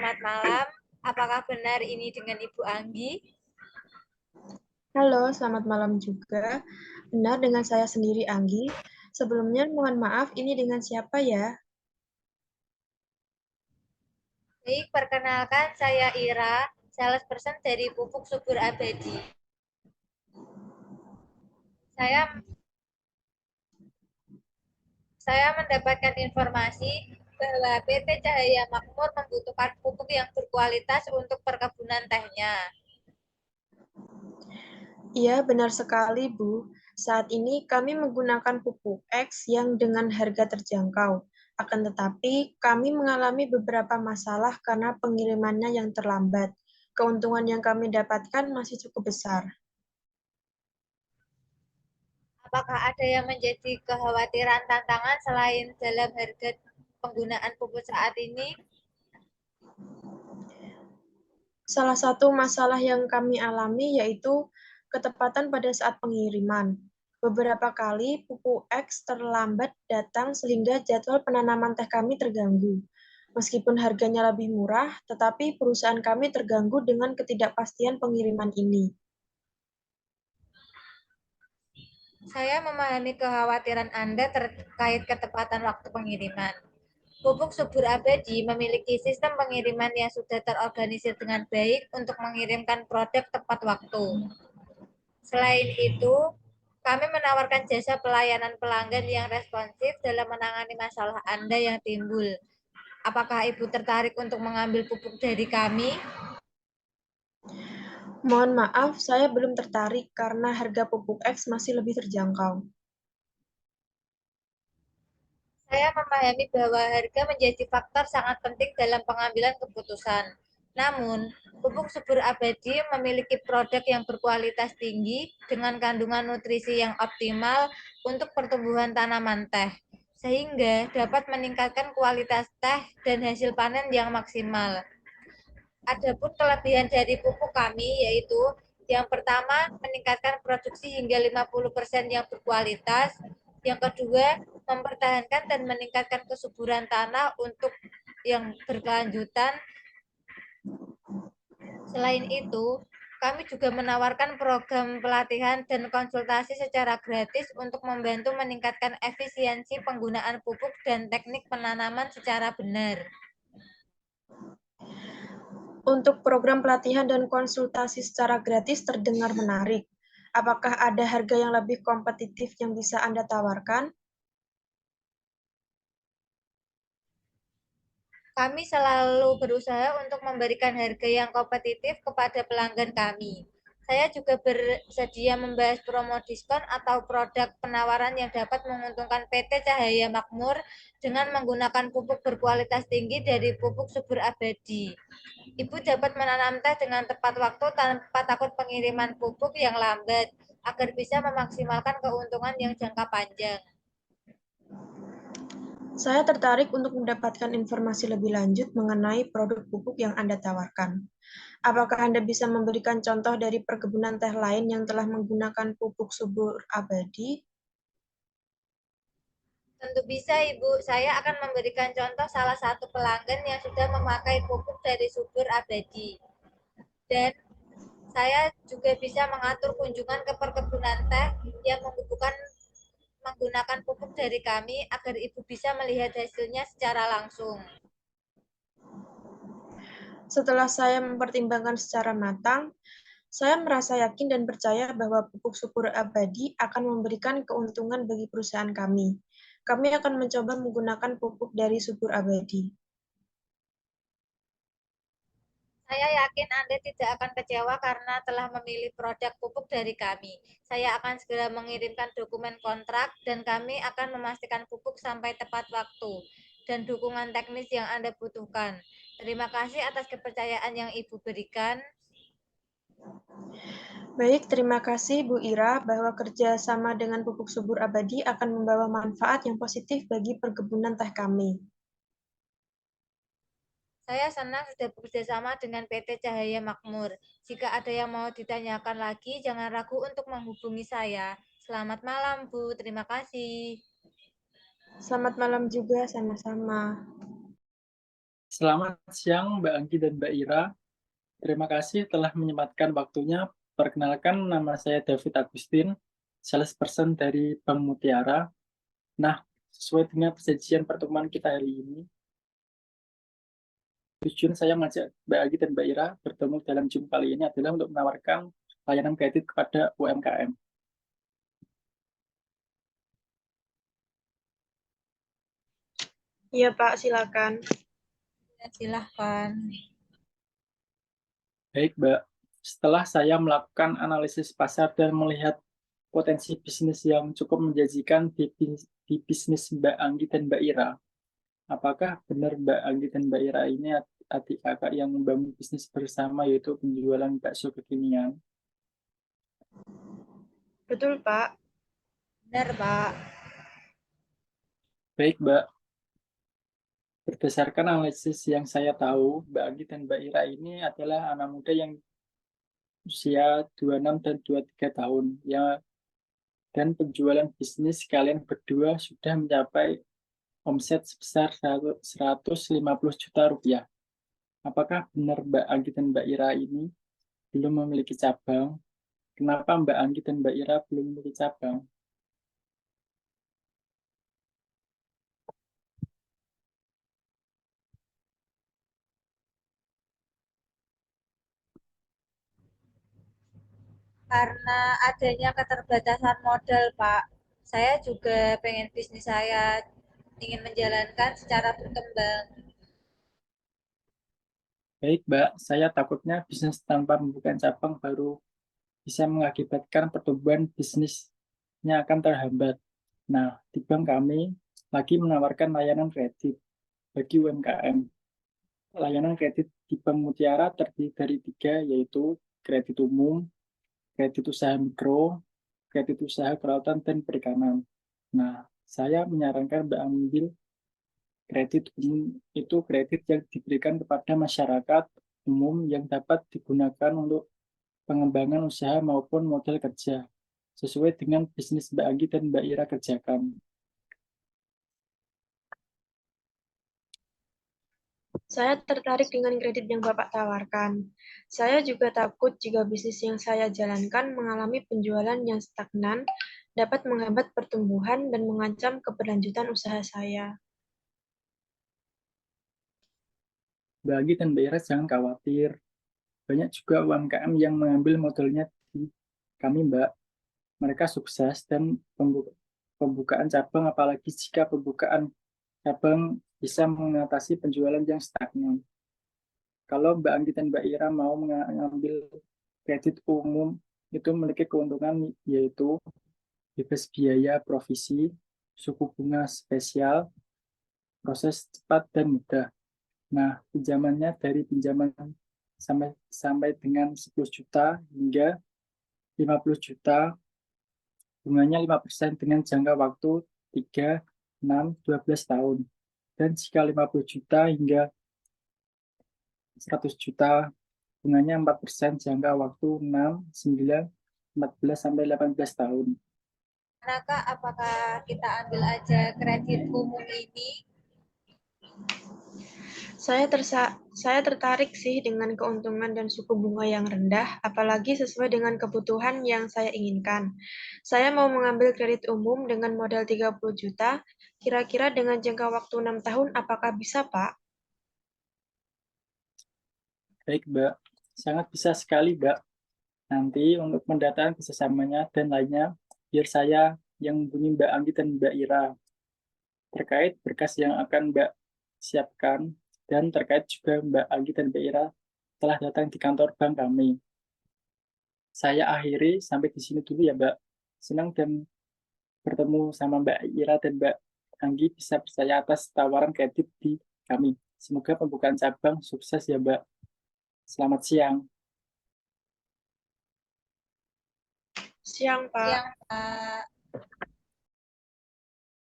selamat malam. Apakah benar ini dengan Ibu Anggi? Halo, selamat malam juga. Benar dengan saya sendiri, Anggi. Sebelumnya, mohon maaf, ini dengan siapa ya? Baik, perkenalkan saya Ira, salesperson dari Pupuk Subur Abadi. Saya saya mendapatkan informasi bahwa PT Cahaya Makmur membutuhkan pupuk yang berkualitas untuk perkebunan tehnya. Iya, benar sekali, Bu. Saat ini kami menggunakan pupuk X yang dengan harga terjangkau. Akan tetapi, kami mengalami beberapa masalah karena pengirimannya yang terlambat. Keuntungan yang kami dapatkan masih cukup besar. Apakah ada yang menjadi kekhawatiran tantangan selain dalam harga penggunaan pupuk saat ini? Salah satu masalah yang kami alami yaitu ketepatan pada saat pengiriman. Beberapa kali pupuk X terlambat datang sehingga jadwal penanaman teh kami terganggu. Meskipun harganya lebih murah, tetapi perusahaan kami terganggu dengan ketidakpastian pengiriman ini. Saya memahami kekhawatiran Anda terkait ketepatan waktu pengiriman. Pupuk Subur Abadi memiliki sistem pengiriman yang sudah terorganisir dengan baik untuk mengirimkan produk tepat waktu. Selain itu, kami menawarkan jasa pelayanan pelanggan yang responsif dalam menangani masalah Anda yang timbul. Apakah Ibu tertarik untuk mengambil pupuk dari kami? Mohon maaf, saya belum tertarik karena harga pupuk X masih lebih terjangkau. Saya memahami bahwa harga menjadi faktor sangat penting dalam pengambilan keputusan. Namun, pupuk subur abadi memiliki produk yang berkualitas tinggi dengan kandungan nutrisi yang optimal untuk pertumbuhan tanaman teh, sehingga dapat meningkatkan kualitas teh dan hasil panen yang maksimal. Adapun kelebihan dari pupuk kami yaitu yang pertama meningkatkan produksi hingga 50% yang berkualitas, yang kedua mempertahankan dan meningkatkan kesuburan tanah untuk yang berkelanjutan. Selain itu, kami juga menawarkan program pelatihan dan konsultasi secara gratis untuk membantu meningkatkan efisiensi penggunaan pupuk dan teknik penanaman secara benar. Untuk program pelatihan dan konsultasi secara gratis terdengar menarik. Apakah ada harga yang lebih kompetitif yang bisa Anda tawarkan? Kami selalu berusaha untuk memberikan harga yang kompetitif kepada pelanggan kami. Saya juga bersedia membahas promo diskon atau produk penawaran yang dapat menguntungkan PT Cahaya Makmur dengan menggunakan pupuk berkualitas tinggi dari pupuk subur abadi. Ibu dapat menanam teh dengan tepat waktu tanpa takut pengiriman pupuk yang lambat, agar bisa memaksimalkan keuntungan yang jangka panjang. Saya tertarik untuk mendapatkan informasi lebih lanjut mengenai produk pupuk yang Anda tawarkan. Apakah Anda bisa memberikan contoh dari perkebunan teh lain yang telah menggunakan pupuk subur abadi? Tentu bisa, Ibu. Saya akan memberikan contoh salah satu pelanggan yang sudah memakai pupuk dari subur abadi. Dan saya juga bisa mengatur kunjungan ke perkebunan teh yang membutuhkan menggunakan pupuk dari kami agar Ibu bisa melihat hasilnya secara langsung. Setelah saya mempertimbangkan secara matang, saya merasa yakin dan percaya bahwa pupuk subur abadi akan memberikan keuntungan bagi perusahaan kami. Kami akan mencoba menggunakan pupuk dari subur abadi. Saya yakin Anda tidak akan kecewa karena telah memilih produk pupuk dari kami. Saya akan segera mengirimkan dokumen kontrak dan kami akan memastikan pupuk sampai tepat waktu dan dukungan teknis yang Anda butuhkan. Terima kasih atas kepercayaan yang Ibu berikan. Baik, terima kasih Bu Ira bahwa kerja sama dengan pupuk subur abadi akan membawa manfaat yang positif bagi perkebunan teh kami. Saya senang sudah bekerja sama dengan PT Cahaya Makmur. Jika ada yang mau ditanyakan lagi, jangan ragu untuk menghubungi saya. Selamat malam, Bu. Terima kasih. Selamat malam juga, sama-sama. Selamat siang Mbak Anggi dan Mbak Ira. Terima kasih telah menyempatkan waktunya. Perkenalkan, nama saya David Agustin, salesperson dari Bank Mutiara. Nah, sesuai dengan perjanjian pertemuan kita hari ini, tujuan saya mengajak Mbak Anggi dan Mbak Ira bertemu dalam Zoom kali ini adalah untuk menawarkan layanan kredit kepada UMKM. Iya, Pak, silakan. Ya, silahkan. Baik, Mbak. Setelah saya melakukan analisis pasar dan melihat potensi bisnis yang cukup menjanjikan di bisnis Mbak Anggi dan Mbak Ira, apakah benar Mbak Anggi dan Mbak Ira ini adik kakak yang membangun bisnis bersama yaitu penjualan bakso kekinian? Betul, Pak. Benar, Pak. Baik, Mbak. Berdasarkan analisis yang saya tahu, Mbak Anggi dan Mbak Ira ini adalah anak muda yang usia 26 dan 23 tahun. Ya, dan penjualan bisnis kalian berdua sudah mencapai omset sebesar 150 juta rupiah. Apakah benar Mbak Anggi dan Mbak Ira ini belum memiliki cabang? Kenapa Mbak Anggi dan Mbak Ira belum memiliki cabang? Karena adanya keterbatasan modal, Pak. Saya juga pengen bisnis saya ingin menjalankan secara berkembang. Baik, Mbak, saya takutnya bisnis tanpa membuka cabang baru bisa mengakibatkan pertumbuhan bisnisnya akan terhambat. Nah, di bank kami lagi menawarkan layanan kredit bagi UMKM. Layanan kredit di Bank Mutiara terdiri dari tiga, yaitu kredit umum, kredit usaha mikro, kredit usaha kelautan dan perikanan. Nah, saya menyarankan Mbak ambil kredit umum, itu kredit yang diberikan kepada masyarakat umum yang dapat digunakan untuk pengembangan usaha maupun modal kerja, sesuai dengan bisnis Mbak Anggi dan Mbak Ira kerjakan. Saya tertarik dengan kredit yang Bapak tawarkan. Saya juga takut jika bisnis yang saya jalankan mengalami penjualan yang stagnan, dapat menghambat pertumbuhan dan mengancam keberlanjutan usaha saya. Mbak Anggi dan Mbak Ira jangan khawatir, banyak juga UMKM yang mengambil modalnya di kami, Mbak. Mereka sukses dan pembukaan cabang, apalagi jika pembukaan cabang bisa mengatasi penjualan yang stagnan. Kalau Mbak Anggi dan Mbak Ira mau mengambil kredit umum, itu memiliki keuntungan yaitu bebas biaya provisi, suku bunga spesial, proses cepat dan mudah. Nah, pinjamannya dari pinjaman sampai sampai dengan 10 juta hingga 50 juta, bunganya 5% dengan jangka waktu 3, 6, 12 tahun. Dan jika 50 juta hingga 100 juta, bunganya 4% jangka waktu 6, 9, 14 sampai 18 tahun. Manakah apakah kita ambil aja kredit umum ini? Saya tertarik sih dengan keuntungan dan suku bunga yang rendah, apalagi sesuai dengan kebutuhan yang saya inginkan. Saya mau mengambil kredit umum dengan modal 30 juta, kira-kira dengan jangka waktu 6 tahun, apakah bisa, Pak? Baik, Mbak. Sangat bisa sekali, Mbak. Nanti untuk pendataan kerjasamanya dan lainnya, biar saya yang hubungi Mbak Anggi dan Mbak Ira terkait berkas yang akan Mbak siapkan, dan terkait juga Mbak Anggi dan Mbak Ira telah datang di kantor bank kami. Saya akhiri sampai di sini dulu ya, Mbak. Senang dan bertemu sama Mbak Ira dan Mbak Anggi bisa percaya atas tawaran kredit di kami. Semoga pembukaan cabang sukses ya, Mbak. Selamat siang. Siang, Pak. Yang